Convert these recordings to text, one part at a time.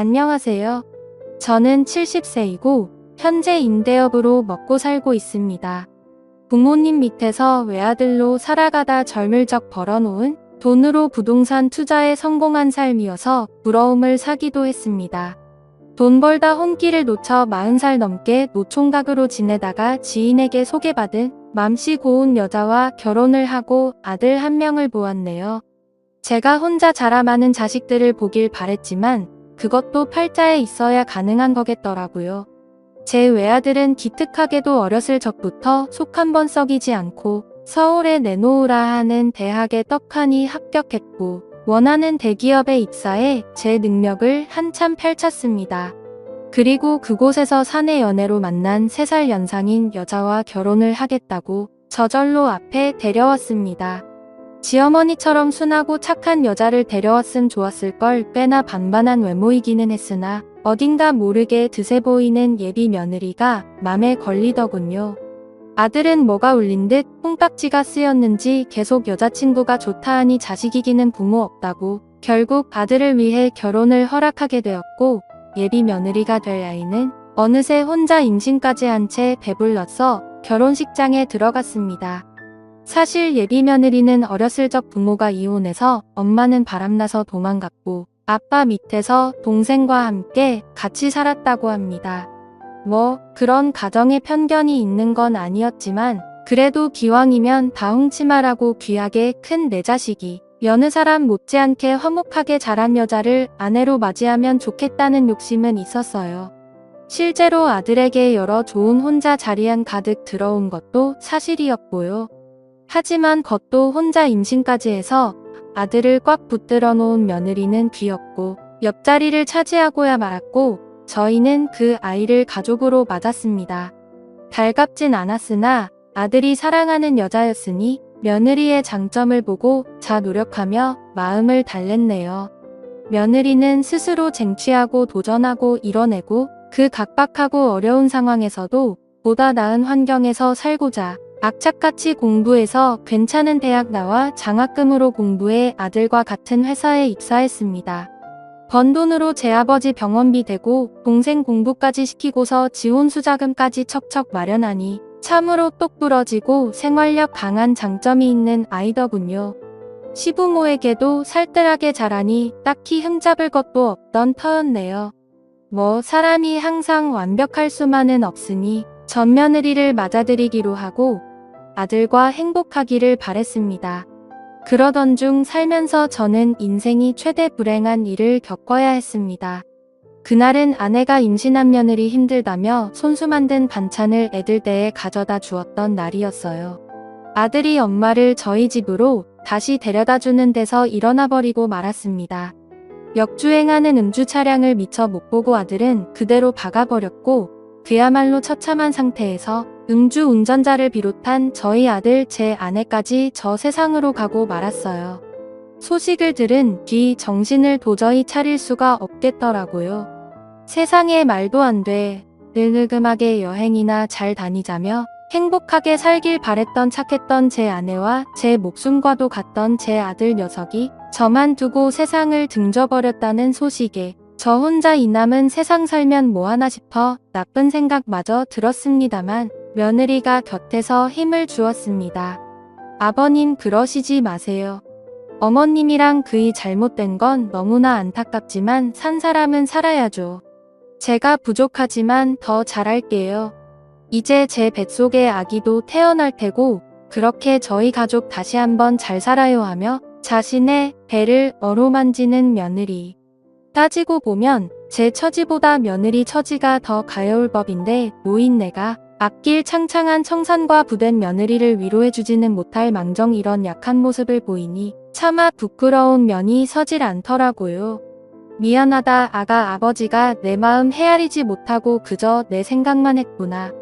안녕하세요. 저는 70세이고 현재 임대업으로 먹고 살고 있습니다. 부모님 밑에서 외아들로 살아가다 젊을 적 벌어놓은 돈으로 부동산 투자에 성공한 삶이어서 부러움을 사기도 했습니다. 돈 벌다 혼기를 놓쳐 40살 넘게 노총각으로 지내다가 지인에게 소개받은 맘씨 고운 여자와 결혼을 하고 아들 한 명을 보았네요. 제가 혼자 자라 많은 자식들을 보길 바랬지만 그것도 팔자에 있어야 가능한 거겠더라고요. 제 외아들은 기특하게도 어렸을 적부터 속 한 번 썩이지 않고 서울에 내놓으라 하는 대학에 떡하니 합격했고 원하는 대기업에 입사해 제 능력을 한참 펼쳤습니다. 그리고 그곳에서 사내 연애로 만난 3살 연상인 여자와 결혼을 하겠다고 저절로 앞에 데려왔습니다. 지어머니처럼 순하고 착한 여자를 데려왔음 좋았을걸. 꽤나 반반한 외모이기는 했으나 어딘가 모르게 드세 보이는 예비 며느리가 맘에 걸리더군요. 아들은 뭐가 울린 듯 콩딱지가 쓰였는지 계속 여자친구가 좋다 하니 자식이기는 부모 없다고 결국 아들을 위해 결혼을 허락하게 되었고, 예비 며느리가 될 아이는 어느새 혼자 임신까지 한 채 배불렀어 결혼식장에 들어갔습니다. 사실 예비 며느리는 어렸을 적 부모가 이혼해서 엄마는 바람나서 도망갔고 아빠 밑에서 동생과 함께 같이 살았다고 합니다. 뭐 그런 가정에 편견이 있는 건 아니었지만 그래도 기왕이면 다 훔치마라고 귀하게 큰 내 자식이 여느 사람 못지않게 화목하게 자란 여자를 아내로 맞이하면 좋겠다는 욕심은 있었어요. 실제로 아들에게 여러 좋은 혼자 자리한 가득 들어온 것도 사실이었고요. 하지만 겉도 혼자 임신까지 해서 아들을 꽉 붙들어 놓은 며느리는 귀엽고 옆자리를 차지하고야 말았고, 저희는 그 아이를 가족으로 맞았습니다. 달갑진 않았으나 아들이 사랑하는 여자였으니 며느리의 장점을 보고 자 노력하며 마음을 달랬네요. 며느리는 스스로 쟁취하고 도전하고 이뤄내고 그 각박하고 어려운 상황에서도 보다 나은 환경에서 살고자 악착같이 공부해서 괜찮은 대학 나와 장학금으로 공부해 아들과 같은 회사에 입사했습니다. 번 돈으로 제 아버지 병원비 대고 동생 공부까지 시키고서 지원수자금까지 척척 마련하니 참으로 똑부러지고 생활력 강한 장점이 있는 아이더군요. 시부모에게도 살뜰하게 자라니 딱히 흠잡을 것도 없던 터였네요. 뭐 사람이 항상 완벽할 수만은 없으니 전 며느리를 맞아들이기로 하고 아들과 행복하기를 바랬습니다. 그러던 중 살면서 저는 인생이 최대 불행한 일을 겪어야 했습니다. 그날은 아내가 임신한 며느리 힘들다며 손수 만든 반찬을 애들 댁에 가져다 주었던 날이었어요. 아들이 엄마를 저희 집으로 다시 데려다 주는 데서 일어나 버리고 말았습니다. 역주행하는 음주 차량을 미처 못 보고 아들은 그대로 박아버렸고, 그야말로 처참한 상태에서 음주 운전자를 비롯한 저희 아들 제 아내까지 저 세상으로 가고 말았어요. 소식을 들은 뒤 정신을 도저히 차릴 수가 없겠더라고요. 세상에 말도 안 돼. 늙음하게 여행이나 잘 다니자며 행복하게 살길 바랬던 착했던 제 아내와 제 목숨과도 같던 제 아들 녀석이 저만 두고 세상을 등져버렸다는 소식에 저 혼자 이 남은 세상 살면 뭐하나 싶어 나쁜 생각마저 들었습니다만 며느리가 곁에서 힘을 주었습니다. 아버님 그러시지 마세요. 어머님이랑 그이 잘못된 건 너무나 안타깝지만 산 사람은 살아야죠. 제가 부족하지만 더 잘할게요. 이제 제 뱃속에 아기도 태어날 테고 그렇게 저희 가족 다시 한번 잘 살아요 하며 자신의 배를 어루만지는 며느리. 따지고 보면 제 처지보다 며느리 처지가 더 가여울 법인데 노인네가 앞길 창창한 청산과 부된 며느리를 위로해주지는 못할 망정 이런 약한 모습을 보이니 차마 부끄러운 면이 서질 않더라고요. 미안하다 아가 아버지가 내 마음 헤아리지 못하고 그저 내 생각만 했구나.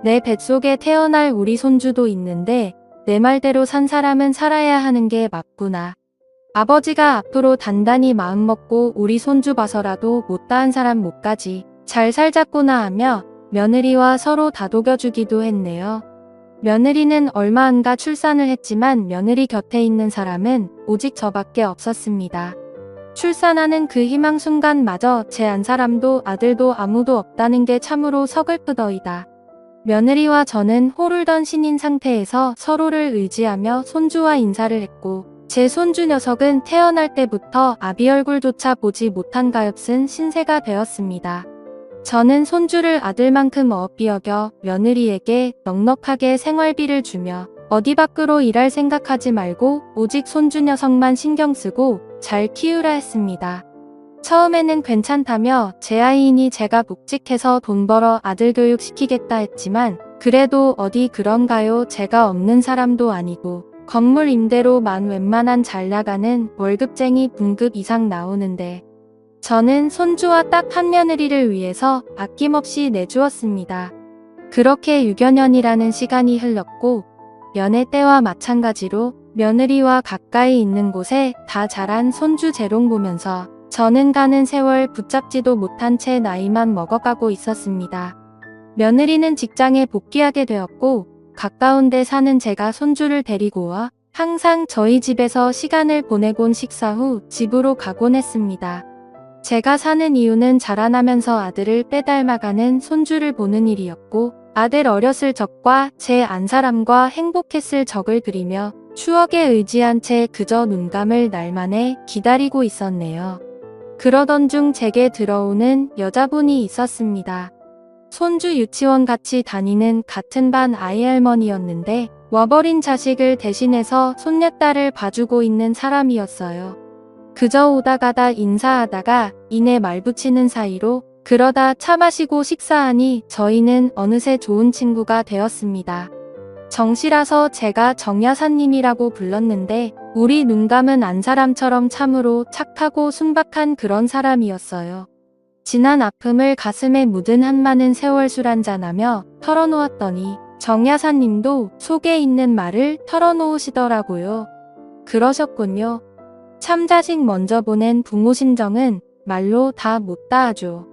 내 뱃속에 태어날 우리 손주도 있는데 내 말대로 산 사람은 살아야 하는 게 맞구나. 아버지가 앞으로 단단히 마음먹고 우리 손주 봐서라도 못다한 사람 못 가지 잘 살자꾸나 하며 며느리와 서로 다독여주기도 했네요. 며느리는 얼마 안가 출산을 했지만 며느리 곁에 있는 사람은 오직 저밖에 없었습니다. 출산하는 그 희망 순간마저 제 안 사람도 아들도 아무도 없다는 게 참으로 서글프더이다. 며느리와 저는 호를던 신인 상태에서 서로를 의지하며 손주와 인사를 했고 제 손주 녀석은 태어날 때부터 아비 얼굴조차 보지 못한 가엾은 신세가 되었습니다. 저는 손주를 아들만큼 어업비 여겨 며느리에게 넉넉하게 생활비를 주며 어디 밖으로 일할 생각하지 말고 오직 손주 녀석만 신경 쓰고 잘 키우라 했습니다. 처음에는 괜찮다며 제 아이이니 제가 묵직해서 돈 벌어 아들 교육 시키겠다 했지만 그래도 어디 그런가요? 제가 없는 사람도 아니고 건물 임대로만 웬만한 잘 나가는 월급쟁이 분급 이상 나오는데 저는 손주와 딱 한 며느리를 위해서 아낌없이 내주었습니다. 그렇게 6여 년이라는 시간이 흘렀고 연애 때와 마찬가지로 며느리와 가까이 있는 곳에 다 자란 손주 재롱 보면서 저는 가는 세월 붙잡지도 못한 채 나이만 먹어가고 있었습니다. 며느리는 직장에 복귀하게 되었고 가까운 데 사는 제가 손주를 데리고 와 항상 저희 집에서 시간을 보내곤 식사 후 집으로 가곤 했습니다. 제가 사는 이유는 자라나면서 아들을 빼닮아가는 손주를 보는 일이었고 아들 어렸을 적과 제 안사람과 행복했을 적을 그리며 추억에 의지한 채 그저 눈 감을 날만에 기다리고 있었네요. 그러던 중 제게 들어오는 여자분이 있었습니다. 손주 유치원 같이 다니는 같은 반 아이 할머니였는데 와버린 자식을 대신해서 손녀딸을 봐주고 있는 사람이었어요. 그저 오다 가다 인사하다가 이내 말 붙이는 사이로 그러다 차 마시고 식사하니 저희는 어느새 좋은 친구가 되었습니다. 정씨라서 제가 정여사님이라고 불렀는데 우리 눈 감은 안사람처럼 참으로 착하고 순박한 그런 사람이었어요. 지난 아픔을 가슴에 묻은 한많은 세월 술 한잔하며 털어놓았더니 정여사님도 속에 있는 말을 털어놓으시더라고요. 그러셨군요. 참 자식 먼저 보낸 부모 심정은 말로 다 못 닿아줘.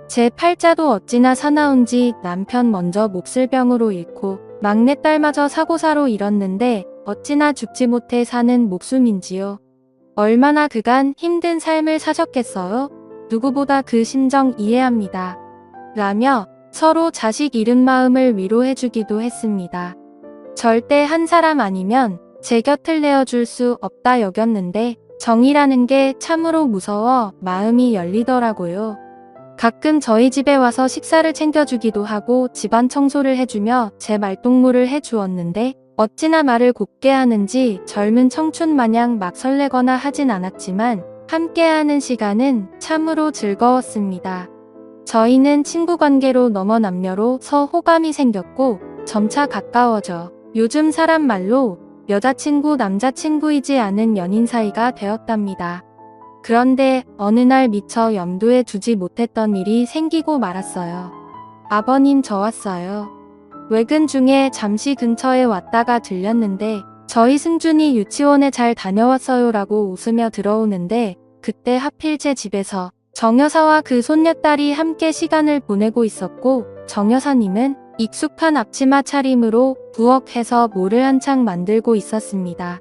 제 팔자도 어찌나 사나운지 남편 먼저 몹쓸 병으로 잃고 막내딸마저 사고사로 잃었는데 어찌나 죽지 못해 사는 목숨인지요. 얼마나 그간 힘든 삶을 사셨겠어요? 누구보다 그 심정 이해합니다. 라며 서로 자식 잃은 마음을 위로해주기도 했습니다. 절대 한 사람 아니면 제 곁을 내어줄 수 없다 여겼는데 정이라는 게 참으로 무서워 마음이 열리더라고요. 가끔 저희 집에 와서 식사를 챙겨주기도 하고 집안 청소를 해주며 제 말동무를 해주었는데 어찌나 말을 곱게 하는지 젊은 청춘 마냥 막 설레거나 하진 않았지만 함께하는 시간은 참으로 즐거웠습니다. 저희는 친구 관계로 넘어 남녀로 호감이 생겼고 점차 가까워져 요즘 사람 말로 여자친구 남자친구이지 않은 연인 사이가 되었답니다. 그런데 어느 날 미처 염두에 두지 못했던 일이 생기고 말았어요. 아버님 저 왔어요. 외근 중에 잠시 근처에 왔다가 들렸는데 저희 승준이 유치원에 잘 다녀왔어요 라고 웃으며 들어오는데 그때 하필 제 집에서 정여사와 그 손녀딸이 함께 시간을 보내고 있었고 정여사님은 익숙한 앞치마 차림으로 부엌에서 뭐를 한창 만들고 있었습니다.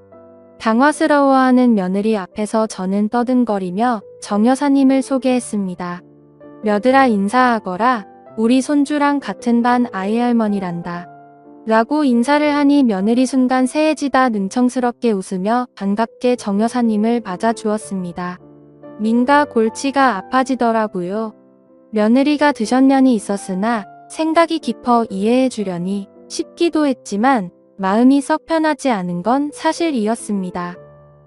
당황스러워하는 며느리 앞에서 저는 떠든거리며 정여사님을 소개했습니다. 며느라 인사하거라. 우리 손주랑 같은 반 아이 할머니란다. 라고 인사를 하니 며느리 순간 새해지다 능청스럽게 웃으며 반갑게 정여사님을 맞아주었습니다. 민가 골치가 아파지더라고요. 며느리가 드셨년이 있었으나 생각이 깊어 이해해 주려니 쉽기도 했지만 마음이 썩 편하지 않은 건 사실이었습니다.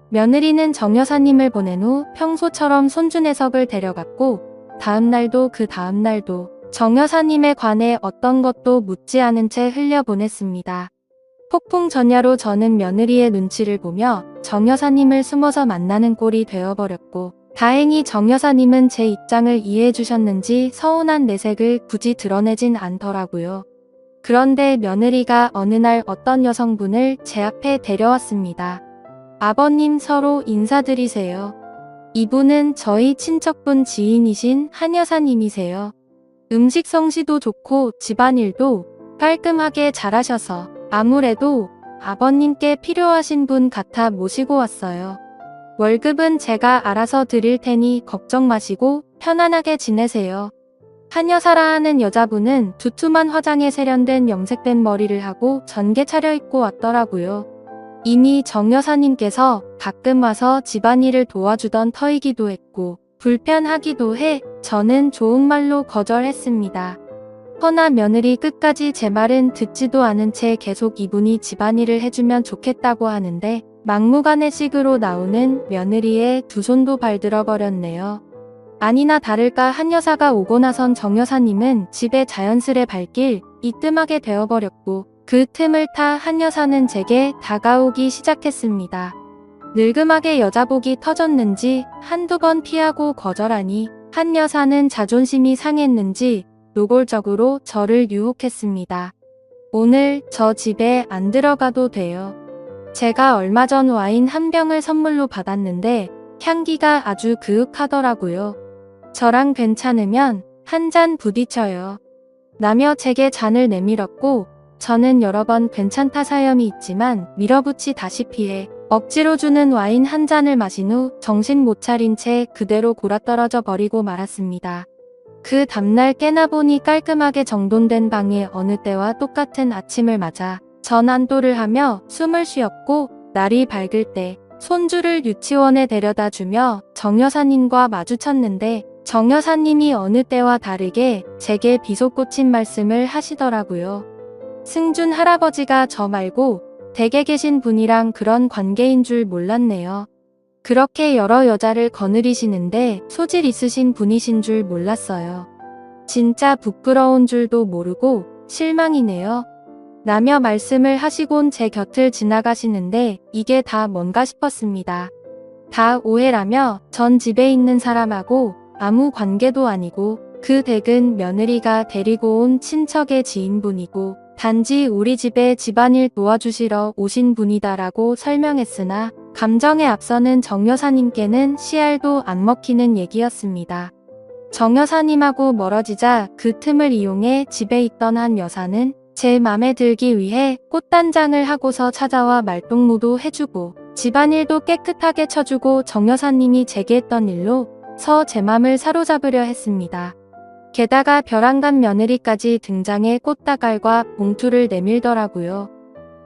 며느리는 정여사님을 보낸 후 평소처럼 손주 녀석을 데려갔고 다음날도 그 다음날도 정여사님에 관해 어떤 것도 묻지 않은 채 흘려보냈습니다. 폭풍 전야로 저는 며느리의 눈치를 보며 정여사님을 숨어서 만나는 꼴이 되어버렸고 다행히 정여사님은 제 입장을 이해해 주셨는지 서운한 내색을 굳이 드러내진 않더라고요. 그런데 며느리가 어느 날 어떤 여성분을 제 앞에 데려왔습니다. 아버님 서로 인사드리세요. 이분은 저희 친척분 지인이신 한 여사님이세요. 음식 솜씨도 좋고 집안일도 깔끔하게 잘하셔서 아무래도 아버님께 필요하신 분 같아 모시고 왔어요. 월급은 제가 알아서 드릴 테니 걱정 마시고 편안하게 지내세요. 한 여사라 하는 여자분은 두툼한 화장에 세련된 염색된 머리를 하고 전게 차려입고 왔더라고요. 이미 정 여사님께서 가끔 와서 집안일을 도와주던 터이기도 했고 불편하기도 해 저는 좋은 말로 거절했습니다. 허나 며느리 끝까지 제 말은 듣지도 않은 채 계속 이분이 집안일을 해주면 좋겠다고 하는데 막무가내식으로 나오는 며느리의 두 손도 발들어 버렸네요. 아니나 다를까 한 여사가 오고 나선 정 여사님은 집에 자연스레 발길 이뜸하게 되어버렸고 그 틈을 타 한 여사는 제게 다가오기 시작했습니다. 늙음하게 여자복이 터졌는지 한두 번 피하고 거절하니 한 여사는 자존심이 상했는지 노골적으로 저를 유혹했습니다. 오늘 저 집에 안 들어가도 돼요. 제가 얼마 전 와인 한 병을 선물로 받았는데 향기가 아주 그윽하더라고요. 저랑 괜찮으면 한 잔 부딪혀요. 라며 제게 잔을 내밀었고 저는 여러 번 괜찮다 사염이 있지만 밀어붙이다시피 해 억지로 주는 와인 한 잔을 마신 후 정신 못 차린 채 그대로 골아떨어져 버리고 말았습니다. 그 다음날 깨나 보니 깔끔하게 정돈된 방에 어느 때와 똑같은 아침을 맞아 전안도를 하며 숨을 쉬었고 날이 밝을 때 손주를 유치원에 데려다 주며 정 여사님과 마주쳤는데 정 여사님이 어느 때와 다르게 제게 비속고친 말씀을 하시더라고요. 승준 할아버지가 저 말고 댁에 계신 분이랑 그런 관계인 줄 몰랐네요. 그렇게 여러 여자를 거느리시는데 소질 있으신 분이신 줄 몰랐어요. 진짜 부끄러운 줄도 모르고 실망이네요. 라며 말씀을 하시곤 제 곁을 지나가시는데 이게 다 뭔가 싶었습니다. 다 오해라며 전 집에 있는 사람하고 아무 관계도 아니고 그 댁은 며느리가 데리고 온 친척의 지인분이고 단지 우리 집에 집안일 도와주시러 오신 분이다라고 설명했으나 감정에 앞서는 정 여사님께는 씨알도 안 먹히는 얘기였습니다. 정 여사님하고 멀어지자 그 틈을 이용해 집에 있던 한 여사는 제 맘에 들기 위해 꽃단장을 하고서 찾아와 말동무도 해주고 집안일도 깨끗하게 쳐주고 정 여사님이 제게 했던 일로 제 맘을 사로잡으려 했습니다. 게다가 벼랑간 며느리까지 등장해 꽃다갈과 봉투를 내밀더라고요.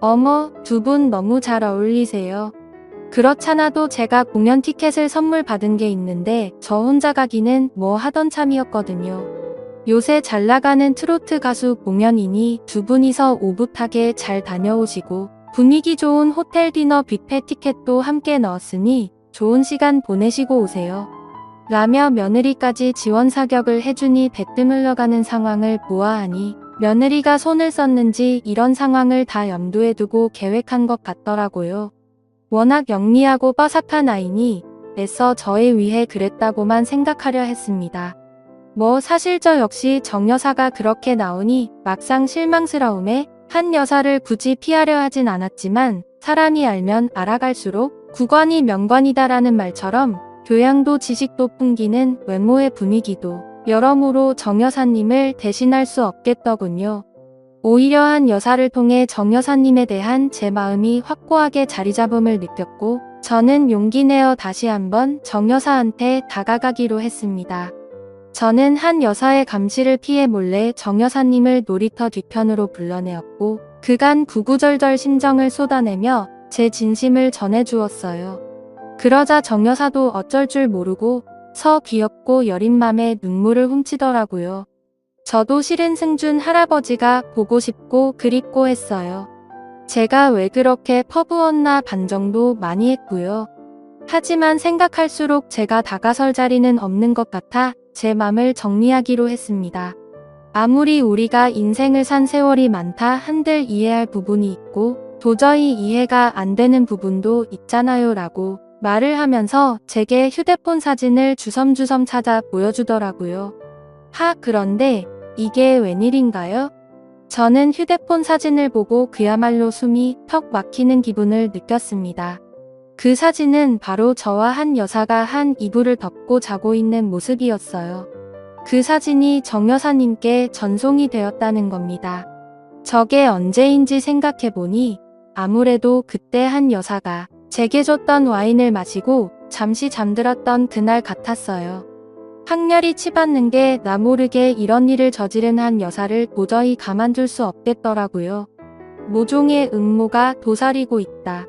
어머, 두 분 너무 잘 어울리세요. 그렇잖아도 제가 공연 티켓을 선물 받은 게 있는데 저 혼자 가기는 뭐 하던 참이었거든요. 요새 잘 나가는 트로트 가수 공연이니 두 분이서 오붓하게 잘 다녀오시고 분위기 좋은 호텔 디너 뷔페 티켓도 함께 넣었으니 좋은 시간 보내시고 오세요. 라며 며느리까지 지원 사격을 해주니 대뜸 흘러가는 상황을 보아하니 며느리가 손을 썼는지 이런 상황을 다 염두에 두고 계획한 것 같더라고요. 워낙 영리하고 뻐삭한 아이니 애써 저에 위해 그랬다고만 생각하려 했습니다. 뭐 사실 저 역시 정 여사가 그렇게 나오니 막상 실망스러움에 한 여사를 굳이 피하려 하진 않았지만 사람이 알면 알아갈수록 구관이 명관이다라는 말처럼 교양도 지식도 풍기는 외모의 분위기도 여러모로 정 여사님을 대신할 수 없겠더군요. 오히려 한 여사를 통해 정 여사님에 대한 제 마음이 확고하게 자리잡음을 느꼈고 저는 용기 내어 다시 한번 정 여사한테 다가가기로 했습니다. 저는 한 여사의 감시를 피해 몰래 정 여사님을 놀이터 뒤편으로 불러내었고 그간 구구절절 심정을 쏟아내며 제 진심을 전해주었어요. 그러자 정 여사도 어쩔 줄 모르고 귀엽고 여린 맘에 눈물을 훔치더라고요. 저도 실은 승준 할아버지가 보고 싶고 그립고 했어요. 제가 왜 그렇게 퍼부었나 반정도 많이 했고요. 하지만 생각할수록 제가 다가설 자리는 없는 것 같아 제 맘을 정리하기로 했습니다. 아무리 우리가 인생을 산 세월이 많다 한들 이해할 부분이 있고 도저히 이해가 안 되는 부분도 있잖아요 라고 말을 하면서 제게 휴대폰 사진을 주섬주섬 찾아 보여주더라고요. 그런데 이게 웬일인가요? 저는 휴대폰 사진을 보고 그야말로 숨이 턱 막히는 기분을 느꼈습니다. 그 사진은 바로 저와 한 여사가 한 이불을 덮고 자고 있는 모습이었어요. 그 사진이 정 여사님께 전송이 되었다는 겁니다. 저게 언제인지 생각해보니 아무래도 그때 한 여사가 제게 줬던 와인을 마시고 잠시 잠들었던 그날 같았어요. 학렬이 치받는 게 나 모르게 이런 일을 저지른 한 여사를 도저히 가만둘 수 없겠더라고요. 모종의 음모가 도사리고 있다.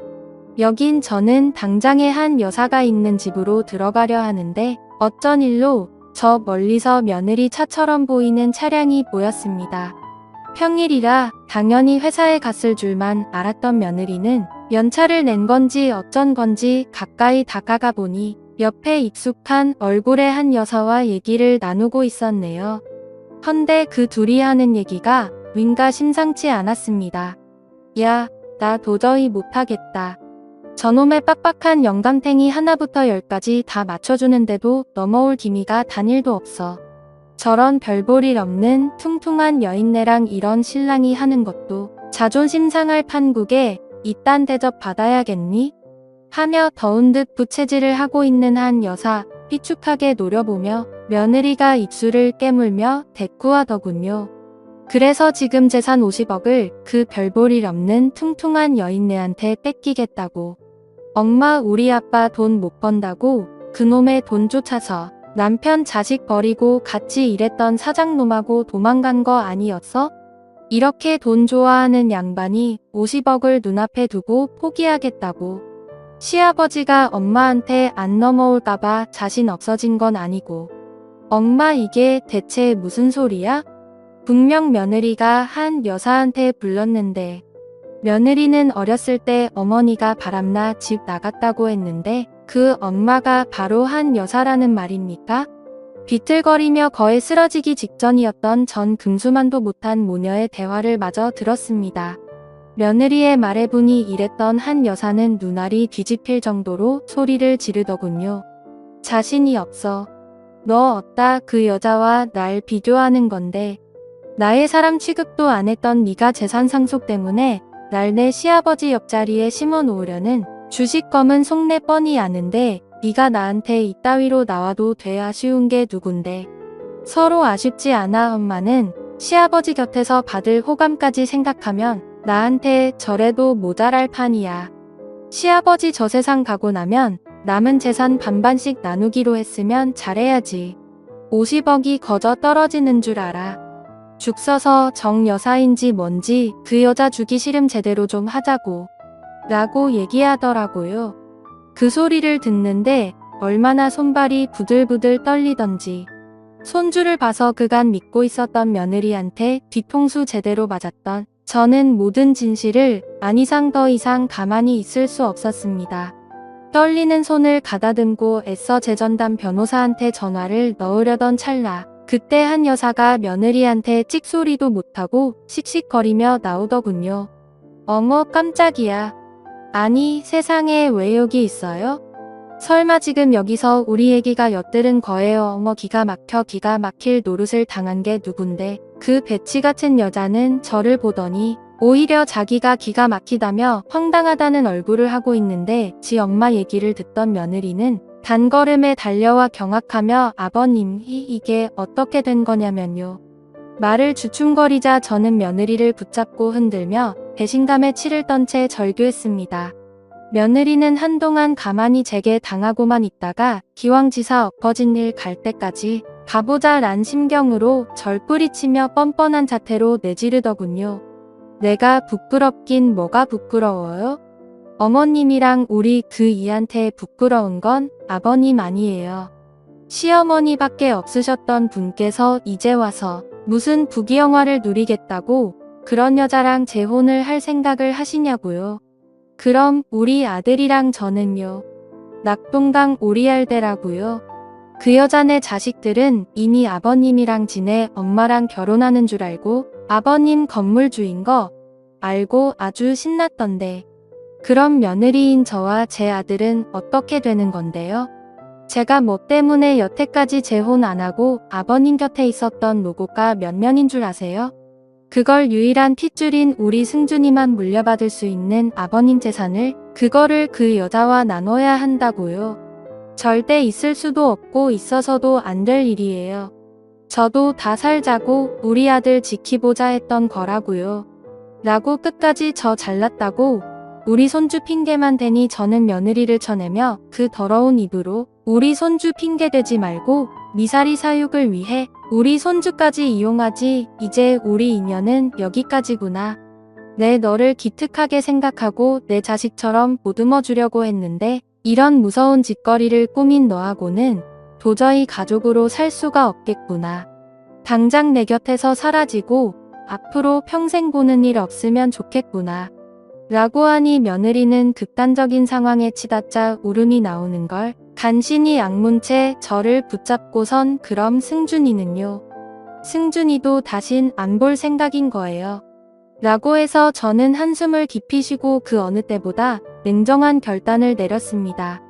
여긴 저는 당장에 한 여사가 있는 집으로 들어가려 하는데 어쩐 일로 저 멀리서 며느리 차처럼 보이는 차량이 보였습니다. 평일이라 당연히 회사에 갔을 줄만 알았던 며느리는 연차를 낸 건지 어쩐 건지 가까이 다가가 보니 옆에 익숙한 얼굴의 한 여사와 얘기를 나누고 있었네요. 헌데 그 둘이 하는 얘기가 윈가 심상치 않았습니다. 야, 나 도저히 못하겠다. 저놈의 빡빡한 영감탱이 하나부터 열까지 다 맞춰주는데도 넘어올 기미가 단일도 없어. 저런 별볼일 없는 퉁퉁한 여인네랑 이런 신랑이 하는 것도 자존심 상할 판국에 이딴 대접 받아야겠니? 하며 더운 듯 부채질을 하고 있는 한 여사 삐죽하게 노려보며 며느리가 입술을 깨물며 대꾸하더군요. 그래서 지금 재산 50억을 그 별볼일 없는 퉁퉁한 여인네한테 뺏기겠다고. 엄마 우리 아빠 돈 못 번다고 그놈의 돈 쫓아서 남편 자식 버리고 같이 일했던 사장놈하고 도망간 거 아니었어? 이렇게 돈 좋아하는 양반이 50억을 눈앞에 두고 포기하겠다고. 시아버지가 엄마한테 안 넘어올까봐 자신 없어진 건 아니고. 엄마 이게 대체 무슨 소리야? 분명 며느리가 한 여사한테 불렀는데 며느리는 어렸을 때 어머니가 바람나 집 나갔다고 했는데 그 엄마가 바로 한 여사라는 말입니까? 비틀거리며 거의 쓰러지기 직전이었던 전 금수만도 못한 모녀의 대화를 마저 들었습니다. 며느리의 말에 분이 이랬던 한 여사는 눈알이 뒤집힐 정도로 소리를 지르더군요. 자신이 없어. 너 어따 그 여자와 날 비교하는 건데 나의 사람 취급도 안 했던 네가 재산 상속 때문에 날 내 시아버지 옆자리에 심어놓으려는 주식검은 속내 뻔히 아는데 네가 나한테 이따위로 나와도 돼 아쉬운 게 누군데. 서로 아쉽지 않아. 엄마는 시아버지 곁에서 받을 호감까지 생각하면 나한테 저래도 모자랄 판이야. 시아버지 저 세상 가고 나면 남은 재산 반반씩 나누기로 했으면 잘해야지. 50억이 거저 떨어지는 줄 알아. 죽 서서 정 여사인지 뭔지 그 여자 주기 싫음 제대로 좀 하자고 라고 얘기하더라고요. 그 소리를 듣는데 얼마나 손발이 부들부들 떨리던지. 손주를 봐서 그간 믿고 있었던 며느리한테 뒤통수 제대로 맞았던 저는 모든 진실을 안 이상 더 이상 가만히 있을 수 없었습니다. 떨리는 손을 가다듬고 애써 재전담 변호사한테 전화를 넣으려던 찰나 그때 한 여사가 며느리한테 찍소리도 못하고 씩씩거리며 나오더군요. 어머 깜짝이야. 아니 세상에 왜 여기 있어요? 설마 지금 여기서 우리 애기가 엿들은 거예요. 어머 기가 막힐 노릇을 당한 게 누군데 그 배치 같은 여자는 저를 보더니 오히려 자기가 기가 막히다며 황당하다는 얼굴을 하고 있는데 지 엄마 얘기를 듣던 며느리는 단걸음에 달려와 경악하며 아버님 이게 어떻게 된 거냐면요. 말을 주춤거리자 저는 며느리를 붙잡고 흔들며 배신감에 치를 떤 채 절규했습니다. 며느리는 한동안 가만히 제게 당하고만 있다가 기왕지사 엎어진 일 갈 때까지 가보자 란 심경으로 절 뿌리치며 뻔뻔한 자태로 내지르더군요. 내가 부끄럽긴 뭐가 부끄러워요? 어머님이랑 우리 그 이한테 부끄러운 건 아버님 아니에요. 시어머니밖에 없으셨던 분께서 이제 와서 무슨 부귀영화를 누리겠다고 그런 여자랑 재혼을 할 생각을 하시냐고요. 그럼 우리 아들이랑 저는요. 낙동강 오리알대라고요. 그 여자네 자식들은 이미 아버님이랑 지내 엄마랑 결혼하는 줄 알고 아버님 건물주인 거 알고 아주 신났던데. 그럼 며느리인 저와 제 아들은 어떻게 되는 건데요? 제가 뭐 때문에 여태까지 재혼 안 하고 아버님 곁에 있었던 노고가 몇 년인 줄 아세요? 그걸 유일한 핏줄인 우리 승준이만 물려받을 수 있는 아버님 재산을 그거를 그 여자와 나눠야 한다고요. 절대 있을 수도 없고 있어서도 안 될 일이에요. 저도 다 살자고 우리 아들 지키보자 했던 거라고요. 라고 끝까지 저 잘났다고 우리 손주 핑계만 대니 저는 며느리를 쳐내며 그 더러운 입으로 우리 손주 핑계대지 말고 미사리 사육을 위해 우리 손주까지 이용하지. 이제 우리 인연은 여기까지구나. 내 너를 기특하게 생각하고 내 자식처럼 보듬어 주려고 했는데 이런 무서운 짓거리를 꾸민 너하고는 도저히 가족으로 살 수가 없겠구나. 당장 내 곁에서 사라지고 앞으로 평생 보는 일 없으면 좋겠구나. 라고 하니 며느리는 극단적인 상황에 치닫자 울음이 나오는 걸 간신히 악문 채 저를 붙잡고선 그럼 승준이는요? 승준이도 다신 안 볼 생각인 거예요. 라고 해서 저는 한숨을 깊이 쉬고 그 어느 때보다 냉정한 결단을 내렸습니다.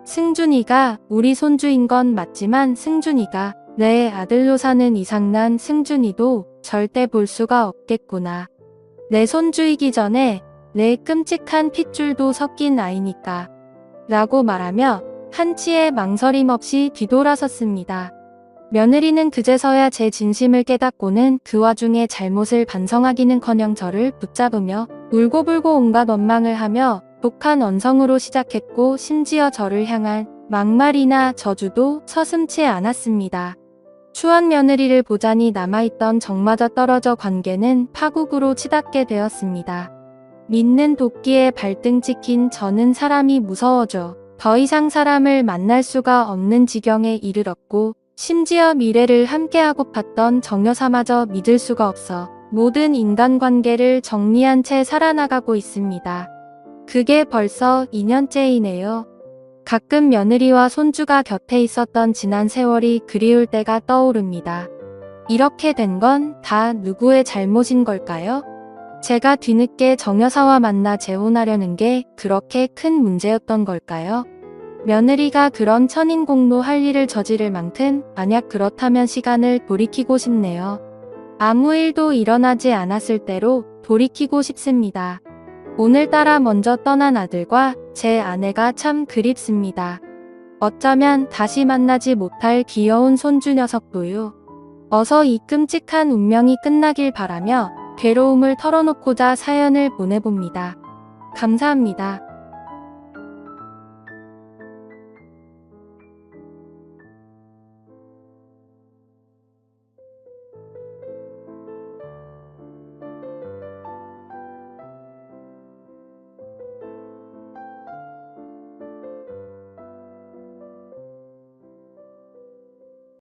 승준이가 우리 손주인 건 맞지만 승준이가 내 아들로 사는 이상 난 승준이도 절대 볼 수가 없겠구나. 내 손주이기 전에 내 끔찍한 핏줄도 섞인 아이니까. 라고 말하며 한치의 망설임 없이 뒤돌아섰습니다. 며느리는 그제서야 제 진심을 깨닫고는 그 와중에 잘못을 반성하기는커녕 저를 붙잡으며 울고불고 온갖 원망을 하며 독한 언성으로 시작했고 심지어 저를 향한 막말이나 저주도 서슴지 않았습니다. 추한 며느리를 보자니 남아있던 정마저 떨어져 관계는 파국으로 치닫게 되었습니다. 믿는 도끼에 발등 찍힌 저는 사람이 무서워져 더 이상 사람을 만날 수가 없는 지경에 이르렀고 심지어 미래를 함께하고 팠던 정여사마저 믿을 수가 없어 모든 인간관계를 정리한 채 살아나가고 있습니다. 그게 벌써 2년째이네요. 가끔 며느리와 손주가 곁에 있었던 지난 세월이 그리울 때가 떠오릅니다. 이렇게 된 건 다 누구의 잘못인 걸까요? 제가 뒤늦게 정여사와 만나 재혼하려는 게 그렇게 큰 문제였던 걸까요? 며느리가 그런 천인공노 할 일을 저지를 만큼 만약 그렇다면 시간을 돌이키고 싶네요. 아무 일도 일어나지 않았을 때로 돌이키고 싶습니다. 오늘따라 먼저 떠난 아들과 제 아내가 참 그립습니다. 어쩌면 다시 만나지 못할 귀여운 손주 녀석도요. 어서 이 끔찍한 운명이 끝나길 바라며 괴로움을 털어놓고자 사연을 보내봅니다. 감사합니다.